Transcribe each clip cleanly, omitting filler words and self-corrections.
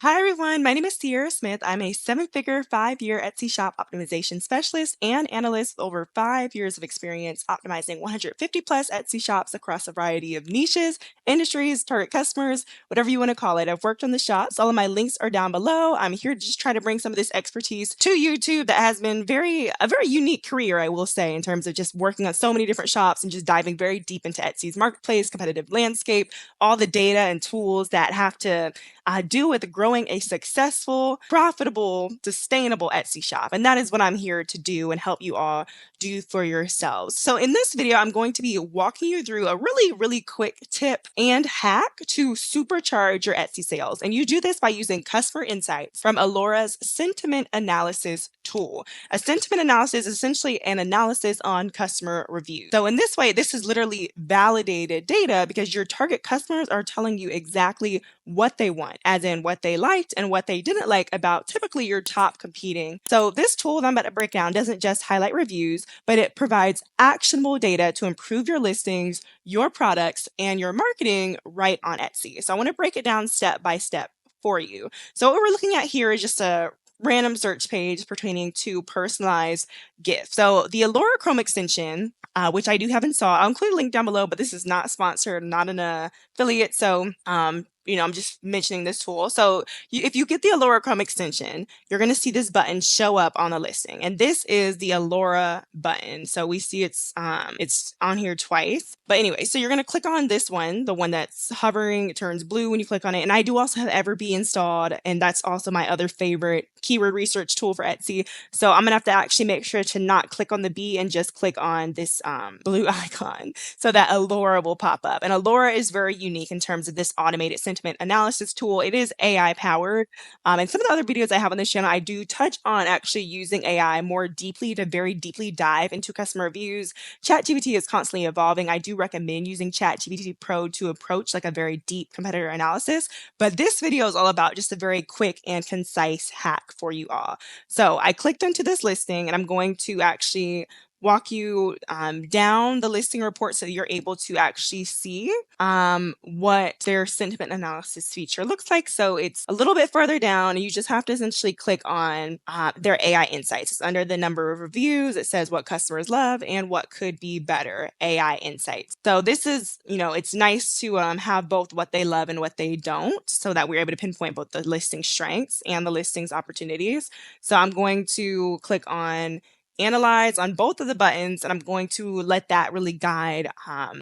Hi everyone, my name is Sierra Smith. I'm a seven-figure, 5-year Etsy shop optimization specialist and analyst with over 5 years of experience optimizing 150 plus Etsy shops across a variety of niches, industries, target customers, whatever you want to call it. I've worked on the shops. All of my links are down below. I'm here to just try to bring some of this expertise to YouTube that has been a very unique career, I will say, in terms of just working on so many different shops and just diving very deep into Etsy's marketplace, competitive landscape, all the data and tools that have to do with growing a successful, profitable, sustainable Etsy shop. And that is what I'm here to do and help you all do for yourselves. So in this video, I'm going to be walking you through a really quick tip and hack to supercharge your Etsy sales. And you do this by using customer insights from Allora's Sentiment Analysis Tool. A sentiment analysis is essentially an analysis on customer reviews. So in this way, this is literally validated data because your target customers are telling you exactly what they want, as in what they liked and what they didn't like about typically your top competing. So this tool that I'm about to break down doesn't just highlight reviews, but it provides actionable data to improve your listings, your products, and your marketing right on Etsy. So I want to break it down step by step for you. So what we're looking at here is just a random search page pertaining to personalized gifts. So the Allora Chrome extension, which I do have installed, I'll include a link down below, but this is not sponsored, not an affiliate. So I'm just mentioning this tool. So if you get the Allora Chrome extension, you're going to see this button show up on the listing. And this is the Allora button. So we see it's on here twice. But anyway, so you're going to click on this one, the one that's hovering, it turns blue when you click on it. And I do also have EverBee installed. And that's also my other favorite keyword research tool for Etsy. So I'm going to have to actually make sure to not click on the B and just click on this blue icon so that Allora will pop up. And Allora is very unique in terms of this automated sentiment analysis tool. It is AI powered. And some of the other videos I have on this channel, I do touch on actually using AI more deeply to very deeply dive into customer reviews. ChatGPT is constantly evolving. I do recommend using ChatGPT Pro to approach like a very deep competitor analysis. But this video is all about just a very quick and concise hack for you all. So I clicked into this listing and I'm going to actually walk you down the listing report so that you're able to actually see what their sentiment analysis feature looks like. So it's a little bit further down and you just have to essentially click on their AI insights. It's under the number of reviews. It says what customers love and what could be better, AI insights. So this is, it's nice to have both what they love and what they don't so that we're able to pinpoint both the listing strengths and the listings opportunities. So I'm going to click on analyze on both of the buttons, and I'm going to let that really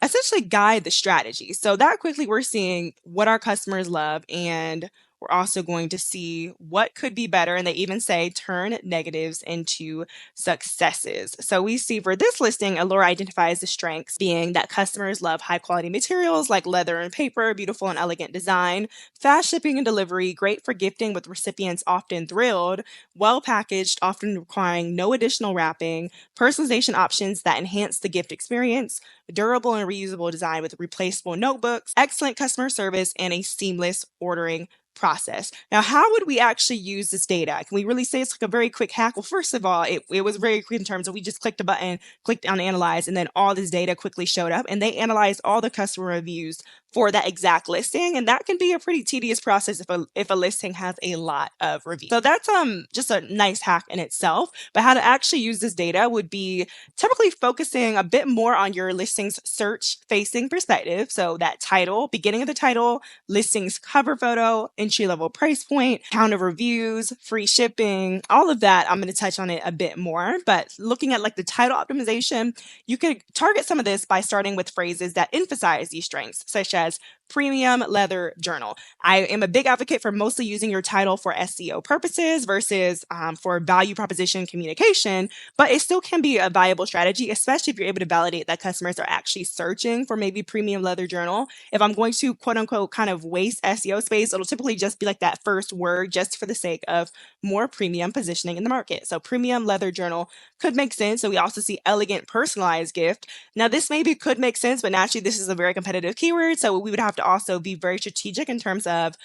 essentially guide the strategy. So that quickly we're seeing what our customers love, and we're also going to see what could be better. And they even say turn negatives into successes. So we see for this listing, Allura identifies the strengths being that customers love high quality materials like leather and paper, beautiful and elegant design, fast shipping and delivery, great for gifting with recipients often thrilled, well packaged, often requiring no additional wrapping, personalization options that enhance the gift experience, durable and reusable design with replaceable notebooks, excellent customer service, and a seamless ordering process. Now, how would we actually use this data? Can we really say it's like a very quick hack? Well, first of all, it was very quick in terms of we just clicked a button, clicked on analyze, and then all this data quickly showed up, and they analyzed all the customer reviews for that exact listing. And that can be a pretty tedious process if a listing has a lot of reviews. So that's just a nice hack in itself. But how to actually use this data would be typically focusing a bit more on your listings search facing perspective. So that title, beginning of the title, listings cover photo, entry level price point, count of reviews, free shipping, all of that. I'm going to touch on it a bit more. But looking at like the title optimization, you could target some of this by starting with phrases that emphasize these strengths, such as premium leather journal. I am a big advocate for mostly using your title for SEO purposes versus for value proposition communication, but it still can be a viable strategy, especially if you're able to validate that customers are actually searching for maybe premium leather journal. If I'm going to quote unquote kind of waste SEO space, it'll typically just be like that first word just for the sake of more premium positioning in the market. So premium leather journal could make sense. So we also see elegant personalized gift. Now this maybe could make sense, but naturally this is a very competitive keyword. So we would have to also be very strategic in terms of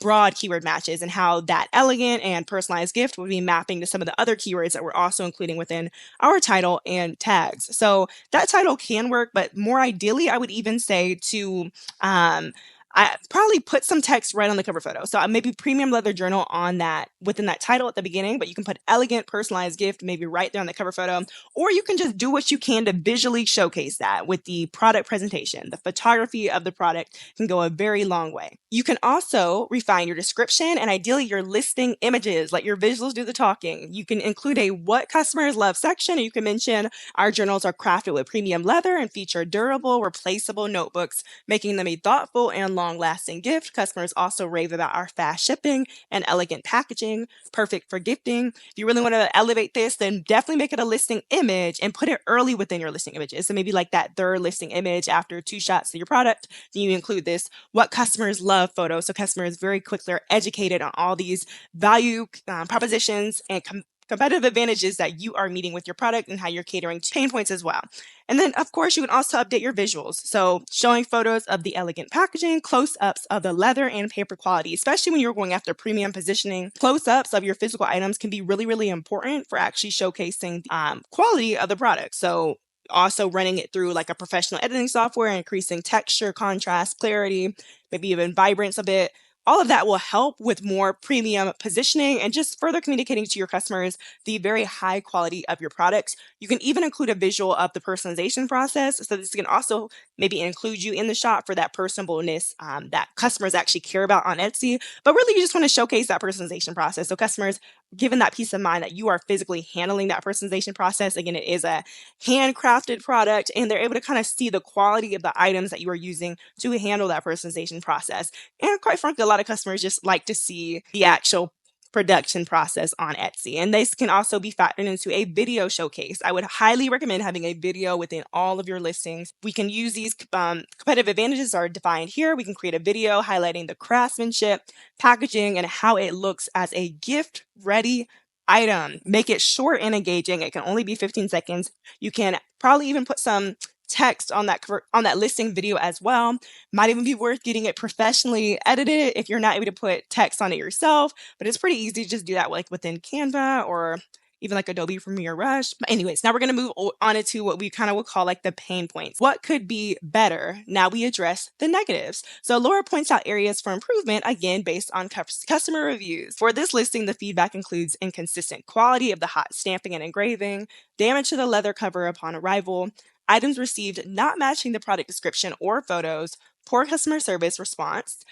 broad keyword matches and how that elegant and personalized gift would be mapping to some of the other keywords that we're also including within our title and tags. So that title can work, but more ideally, I would even say to I probably put some text right on the cover photo. So maybe premium leather journal on that within that title at the beginning, but you can put elegant personalized gift maybe right there on the cover photo, or you can just do what you can to visually showcase that with the product presentation. The photography of the product can go a very long way. You can also refine your description and ideally your listing images, let your visuals do the talking. You can include a what customers love section, and you can mention our journals are crafted with premium leather and feature durable, replaceable notebooks, making them a thoughtful and long-lasting gift. Customers also rave about our fast shipping and elegant packaging, perfect for gifting. If you really want to elevate this, then definitely make it a listing image and put it early within your listing images. So maybe like that third listing image after 2 shots of your product, then you include this what customers love photo. So customers very quickly are educated on all these value propositions and competitive advantages that you are meeting with your product and how you're catering to pain points as well. And then, of course, you can also update your visuals. So showing photos of the elegant packaging, close-ups of the leather and paper quality, especially when you're going after premium positioning. Close-ups of your physical items can be really, really important for actually showcasing the quality of the product. So also running it through like a professional editing software, increasing texture, contrast, clarity, maybe even vibrance a bit. All of that will help with more premium positioning and just further communicating to your customers the very high quality of your products. You can even include a visual of the personalization process. So this can also maybe include you in the shop for that personableness that customers actually care about on Etsy. But really, you just want to showcase that personalization process. So customers, given that peace of mind that you are physically handling that personalization process, again, it is a handcrafted product and they're able to kind of see the quality of the items that you are using to handle that personalization process. And quite frankly, a lot of customers just like to see the actual production process on Etsy. And this can also be factored into a video showcase. I would highly recommend having a video within all of your listings. We can use these competitive advantages are defined here. We can create a video highlighting the craftsmanship, packaging, and how it looks as a gift ready item. Make it short and engaging. It can only be 15 seconds. You can probably even put some text on that listing video as well. Might even be worth getting it professionally edited if you're not able to put text on it yourself, but it's pretty easy to just do that like within Canva or even like Adobe Premiere Rush. But anyways, now we're going to move on into what we kind of would call like the pain points. What could be better? Now we address the negatives. So Laura points out areas for improvement, again, based on customer reviews. For this listing, the feedback includes inconsistent quality of the hot stamping and engraving, damage to the leather cover upon arrival, items received not matching the product description or photos, poor customer service response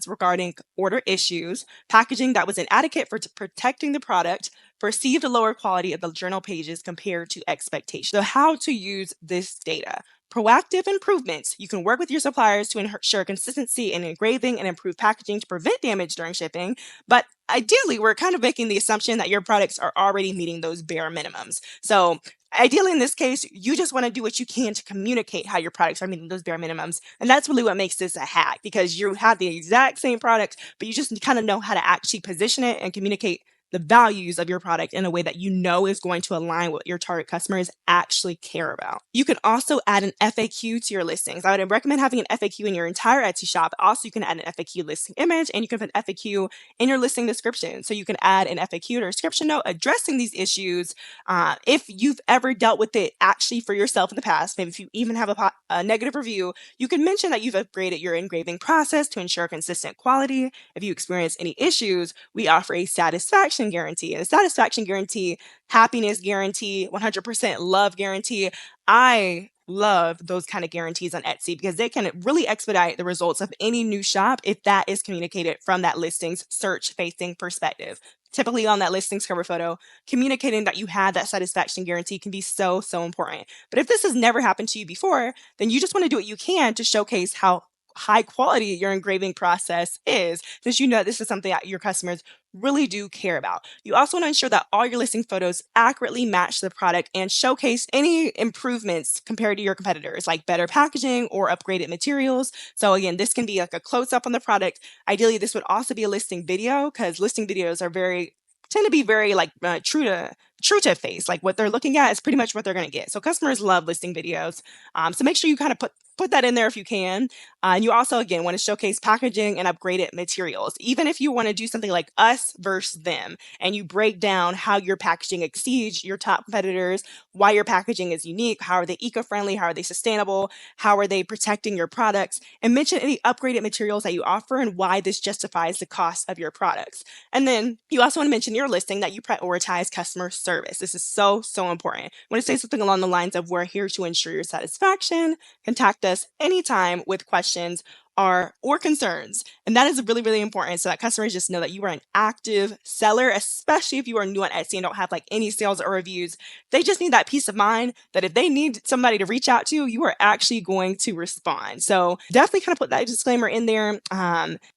regarding order issues, packaging that was inadequate for protecting the product, perceived lower quality of the journal pages compared to expectations. So how to use this data. Proactive improvements. You can work with your suppliers to ensure consistency in engraving and improve packaging to prevent damage during shipping. But ideally, we're kind of making the assumption that your products are already meeting those bare minimums. So ideally, in this case, you just want to do what you can to communicate how your products are meeting those bare minimums. And that's really what makes this a hack, because you have the exact same product, but you just kind of know how to actually position it and communicate the values of your product in a way that you know is going to align with what your target customers actually care about. You can also add an FAQ to your listings. I would recommend having an FAQ in your entire Etsy shop. Also, you can add an FAQ listing image, and you can put FAQ in your listing description. So you can add an FAQ or description note addressing these issues. If you've ever dealt with it actually for yourself in the past, maybe if you even have a negative review, you can mention that you've upgraded your engraving process to ensure consistent quality. If you experience any issues, we offer a satisfaction guarantee. And a satisfaction guarantee, happiness guarantee, 100% love guarantee. I love those kind of guarantees on Etsy because they can really expedite the results of any new shop if that is communicated from that listing's search-facing perspective. Typically on that listing's cover photo, communicating that you had that satisfaction guarantee can be so, so important. But if this has never happened to you before, then you just want to do what you can to showcase how high quality your engraving process is, since you know this is something that your customers really do care about. You also want to ensure that all your listing photos accurately match the product and showcase any improvements compared to your competitors, like better packaging or upgraded materials. So again, this can be like a close-up on the product. Ideally, this would also be a listing video, because listing videos are tend to be very like true to face. Like what they're looking at is pretty much what they're going to get. So customers love listing videos. So make sure you kind of put put that in there if you can. And you also, again, want to showcase packaging and upgraded materials. Even if you want to do something like us versus them, and you break down how your packaging exceeds your top competitors, why your packaging is unique, how are they eco-friendly, how are they sustainable, how are they protecting your products, and mention any upgraded materials that you offer and why this justifies the cost of your products. And then you also want to mention in your listing that you prioritize customer service. This is so, so important. I want to say something along the lines of, we're here to ensure your satisfaction. Contact us anytime with questions or concerns. And that is really, really important, so that customers just know that you are an active seller, especially if you are new on Etsy and don't have like any sales or reviews. They just need that peace of mind that if they need somebody to reach out to, you are actually going to respond. So definitely kind of put that disclaimer in there.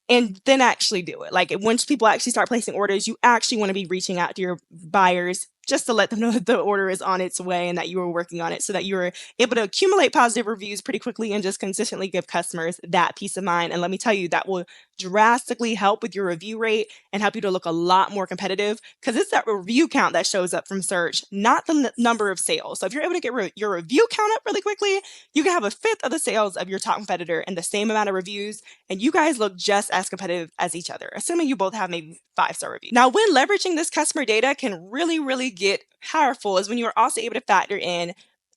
And then actually do it. Like, once people actually start placing orders, you actually want to be reaching out to your buyers just to let them know that the order is on its way and that you are working on it, so that you're able to accumulate positive reviews pretty quickly and just consistently give customers that peace of mind. And let me tell you, that will drastically help with your review rate and help you to look a lot more competitive, because it's that review count that shows up from search, not the number of sales. So if you're able to get your review count up really quickly, you can have a fifth of the sales of your top competitor and the same amount of reviews, and you guys look just as competitive as each other, assuming you both have maybe 5-star reviews. Now, when leveraging this customer data can really, really get powerful is when you are also able to factor in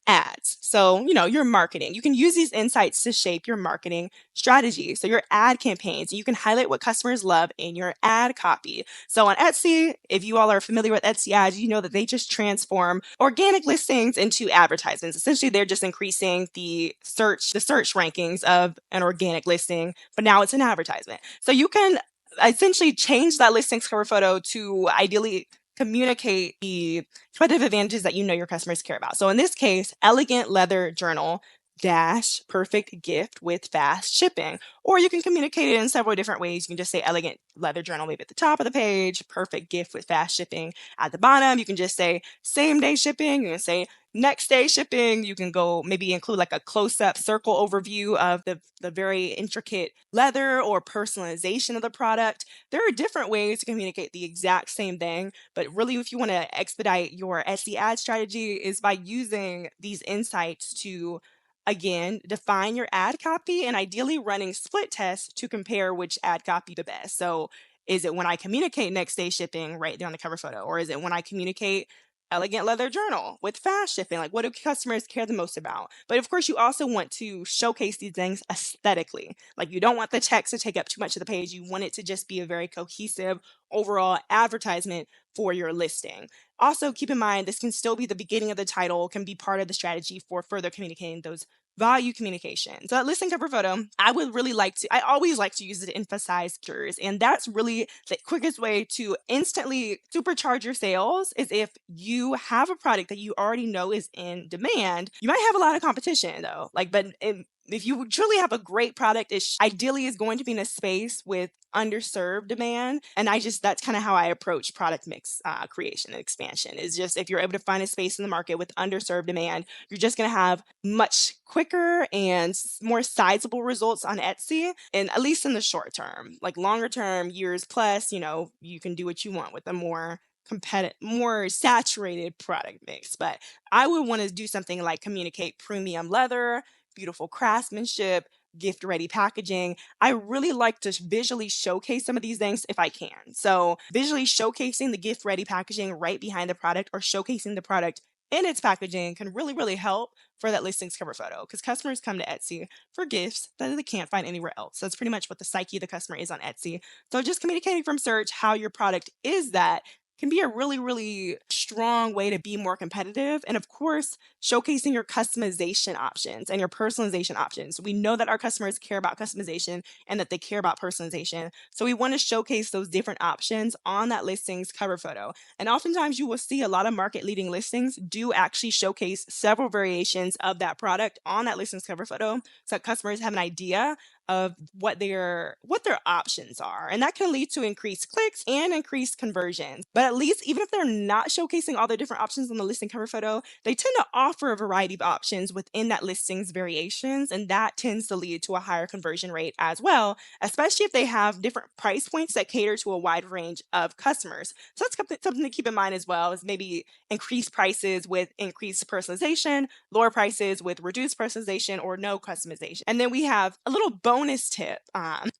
ads. So, your marketing. You can use these insights to shape your marketing strategy. So your ad campaigns, you can highlight what customers love in your ad copy. So on Etsy, if you all are familiar with Etsy ads, you know that they just transform organic listings into advertisements. Essentially, they're just increasing the search rankings of an organic listing, but now it's an advertisement. So you can essentially change that listing's cover photo to ideally communicate the competitive advantages that you know your customers care about. So in this case, elegant leather journal dash perfect gift with fast shipping. Or you can communicate it in several different ways. You can just say elegant leather journal maybe at the top of the page, perfect gift with fast shipping at the bottom. You can just say same day shipping. You can say next day shipping. You can go maybe include like a close-up circle overview of the very intricate leather or personalization of the product. There are different ways to communicate the exact same thing, but really if you want to expedite your Etsy ad strategy is by using these insights to, again, define your ad copy and ideally running split tests to compare which ad copy the best. So is it when I communicate next day shipping right there on the cover photo? Or is it when I communicate elegant leather journal with fast shipping? Like, what do customers care the most about? But of course, you also want to showcase these things aesthetically. Like, you don't want the text to take up too much of the page. You want it to just be a very cohesive overall advertisement for your listing. Also, keep in mind, this can still be the beginning of the title, can be part of the strategy for further communicating those value communication. So that listing cover photo, I always like to use it to emphasize cures. And that's really the quickest way to instantly supercharge your sales is if you have a product that you already know is in demand. You might have a lot of competition though, if you truly have a great product, it ideally is going to be in a space with underserved demand. And that's kind of how I approach product mix creation and expansion, is just if you're able to find a space in the market with underserved demand, you're just going to have much quicker and more sizable results on Etsy, and at least in the short term. Like longer term, years plus, you can do what you want with a more competitive, more saturated product mix. But I would want to do something like communicate premium leather, beautiful craftsmanship, gift ready packaging. I really like to visually showcase some of these things if I can. So visually showcasing the gift ready packaging right behind the product, or showcasing the product in its packaging, can really, really help for that listings cover photo, because customers come to Etsy for gifts that they can't find anywhere else. That's pretty much what the psyche of the customer is on Etsy. So just communicating from search how your product is that can be a really, really strong way to be more competitive. And of course, showcasing your customization options and your personalization options. We know that our customers care about customization and that they care about personalization. So we want to showcase those different options on that listings cover photo. And oftentimes you will see a lot of market leading listings do actually showcase several variations of that product on that listings cover photo, so that customers have an idea of what their options are. And that can lead to increased clicks and increased conversions. But at least even if they're not showcasing all the different options on the listing cover photo, they tend to offer a variety of options within that listing's variations, and that tends to lead to a higher conversion rate as well, especially if they have different price points that cater to a wide range of customers. So that's something to keep in mind as well, is maybe increased prices with increased personalization, lower prices with reduced personalization or no customization. And then we have a little bonus tip.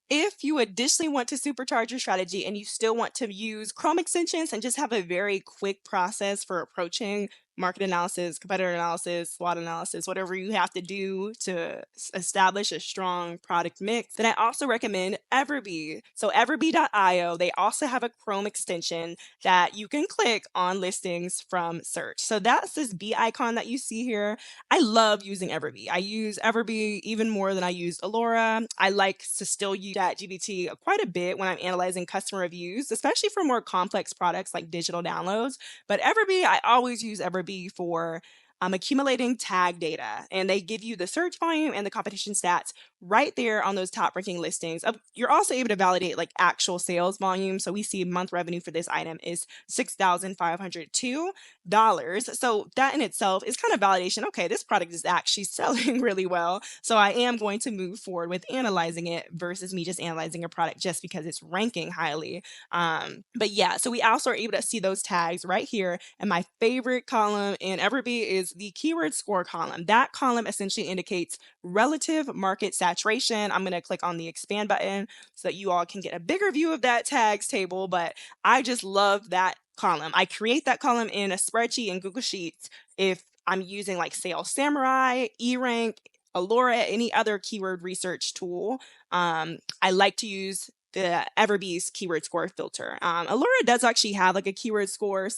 If you additionally want to supercharge your strategy and you still want to use Chrome extensions and just have a very quick process for approaching market analysis, competitor analysis, SWOT analysis, whatever you have to do to establish a strong product mix, then I also recommend EverBee. So EverBee.io, they also have a Chrome extension that you can click on listings from search. So that's this bee icon that you see here. I love using EverBee. I use EverBee even more than I used Allora. I like to still use ChatGPT quite a bit when I'm analyzing customer reviews, especially for more complex products like digital downloads. But EverBee, I always use EverBee for accumulating tag data, and they give you the search volume and the competition stats right there on those top ranking listings. You're also able to validate like actual sales volume. So we see month revenue for this item is $6,502. So that in itself is kind of validation. Okay, this product is actually selling really well. So I am going to move forward with analyzing it versus me just analyzing a product just because it's ranking highly. But yeah, so we also are able to see those tags right here. And my favorite column in EverBee is the keyword score column. That column essentially indicates relative market saturation. I'm going to click on the expand button so that you all can get a bigger view of that tags table, but I just love that column. I create that column in a spreadsheet in Google Sheets if I'm using like Sales Samurai, eRank, Allora, any other keyword research tool. I like to use the EverBee's keyword score filter. Allura does actually have like a keyword score,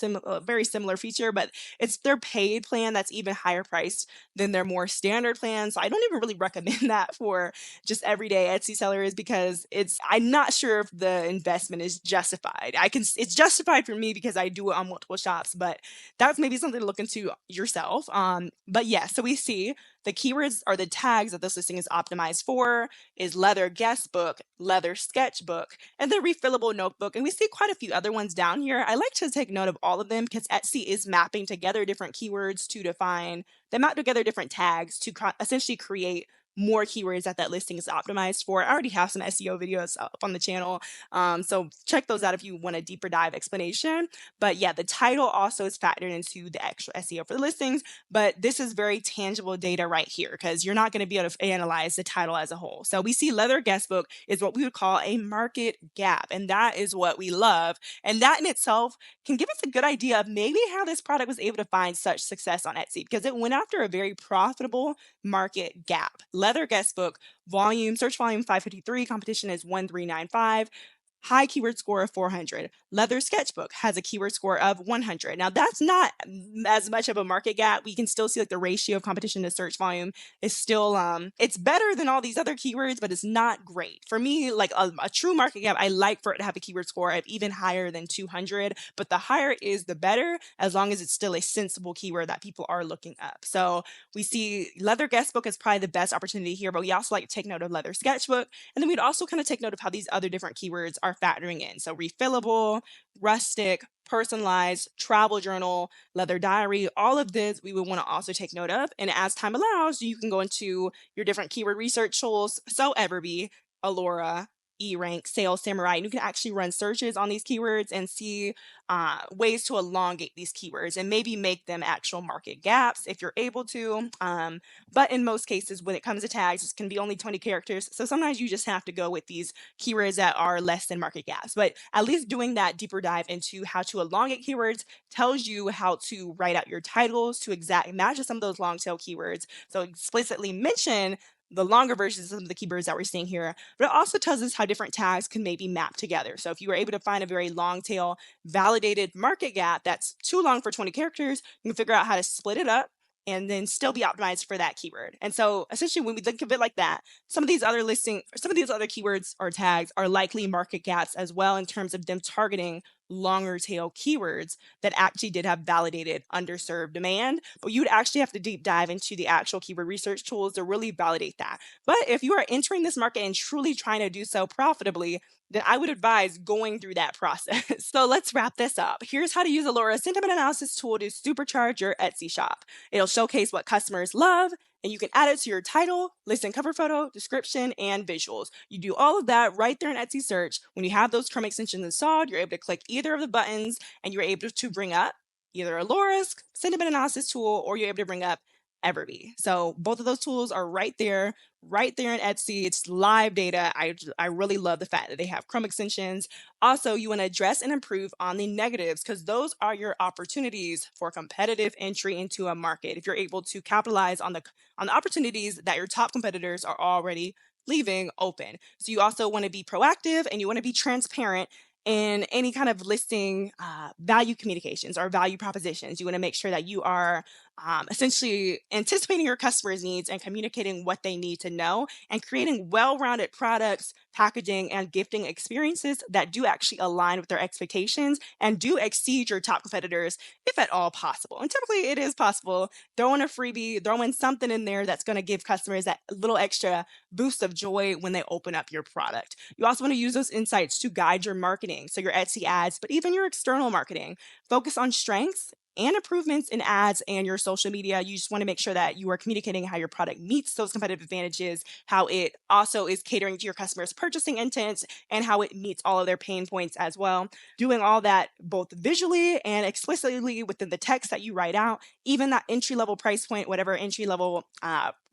very similar feature, but it's their paid plan that's even higher priced than their more standard plan. So I don't even really recommend that for just everyday Etsy sellers because I'm not sure if the investment is justified. It's justified for me because I do it on multiple shops, but that's maybe something to look into yourself. But yeah, so we see the keywords or the tags that this listing is optimized for is leather guest book, leather sketchbook, and the refillable notebook. And we see quite a few other ones down here. I like to take note of all of them because Etsy is mapping together different keywords to define, they map together different tags to essentially create more keywords that listing is optimized for. I already have some SEO videos up on the channel, so check those out if you want a deeper dive explanation. But yeah, the title also is factored into the actual SEO for the listings, but this is very tangible data right here because you're not going to be able to analyze the title as a whole. So we see leather guestbook is what we would call a market gap, and that is what we love. And that in itself can give us a good idea of maybe how this product was able to find such success on Etsy because it went after a very profitable market gap. Leather guestbook search volume 553, competition is 1395. High keyword score of 400. Leather sketchbook has a keyword score of 100. Now that's not as much of a market gap. We can still see like the ratio of competition to search volume is still it's better than all these other keywords, but it's not great. For me, like a true market gap, I like for it to have a keyword score of even higher than 200, but the higher is the better as long as it's still a sensible keyword that people are looking up. So we see leather guestbook is probably the best opportunity here, but we also like to take note of leather sketchbook. And then we'd also kind of take note of how these other different keywords are factoring in. So refillable, rustic, personalized, travel journal, leather diary, all of this we would want to also take note of. And as time allows, you can go into your different keyword research tools. So EverBee, Allura, eRank, Sales Samurai, and you can actually run searches on these keywords and see ways to elongate these keywords and maybe make them actual market gaps if you're able to. But in most cases, when it comes to tags, it can be only 20 characters. So sometimes you just have to go with these keywords that are less than market gaps. But at least doing that deeper dive into how to elongate keywords tells you how to write out your titles to exact match some of those long tail keywords. So explicitly mention the longer versions of the keywords that we're seeing here, but it also tells us how different tags can maybe map together. So if you were able to find a very long tail validated market gap that's too long for 20 characters, you can figure out how to split it up and then still be optimized for that keyword. And so essentially when we think of it like that, some of these other keywords or tags are likely market gaps as well in terms of them targeting longer tail keywords that actually did have validated underserved demand, but you would actually have to deep dive into the actual keyword research tools to really validate that. But if you are entering this market and truly trying to do so profitably, then I would advise going through that process. So let's wrap this up. Here's how to use Allora Sentiment Analysis Tool to supercharge your Etsy shop. It'll showcase what customers love, and you can add it to your title, listing cover photo, description, and visuals. You do all of that right there in Etsy search. When you have those Chrome extensions installed, you're able to click either of the buttons and you're able to bring up either Allora's Sentiment Analysis Tool or you're able to bring up EverBee. So both of those tools are right there in Etsy. It's live data. I really love the fact that they have Chrome extensions. Also, you want to address and improve on the negatives because those are your opportunities for competitive entry into a market. If you're able to capitalize on the opportunities that your top competitors are already leaving open. So you also want to be proactive and you want to be transparent in any kind of listing value communications or value propositions. You want to make sure that you are essentially anticipating your customers' needs and communicating what they need to know and creating well-rounded products, packaging, and gifting experiences that do actually align with their expectations and do exceed your top competitors if at all possible. And typically it is possible. Throw in a freebie, throw in something in there that's going to give customers that little extra boost of joy when they open up your product. You also want to use those insights to guide your marketing, so your Etsy ads, but even your external marketing. Focus on strengths and improvements in ads and your social media. You just want to make sure that you are communicating how your product meets those competitive advantages, how it also is catering to your customers' purchasing intents, and how it meets all of their pain points as well. Doing all that both visually and explicitly within the text that you write out, even that entry level price point, whatever entry level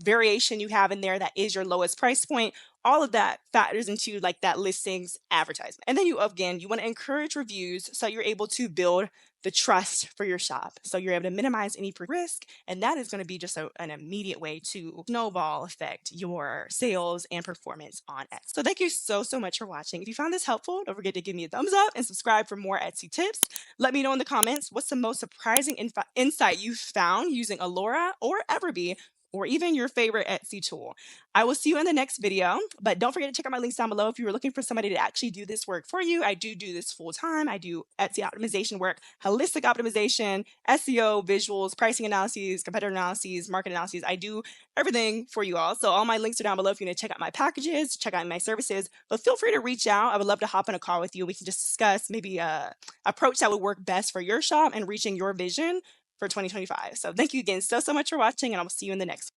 variation you have in there that is your lowest price point, all of that factors into like that listings advertisement. And then you want to encourage reviews so you're able to build the trust for your shop. So you're able to minimize any risk. And that is going to be just an immediate way to snowball affect your sales and performance on Etsy. So thank you so much for watching. If you found this helpful, don't forget to give me a thumbs up and subscribe for more Etsy tips. Let me know in the comments what's the most surprising insight you found using Allora or EverBee, or even your favorite Etsy tool. I will see you in the next video, but don't forget to check out my links down below if you were looking for somebody to actually do this work for you. I do this full time. I do Etsy optimization work, holistic optimization, SEO, visuals, pricing analyses, competitor analyses, market analyses. I do everything for you all. So all my links are down below if you want to check out my packages, check out my services, but feel free to reach out. I would love to hop on a call with you. We can just discuss maybe a approach that would work best for your shop and reaching your vision for 2025. So thank you again so much for watching, and I will see you in the next one.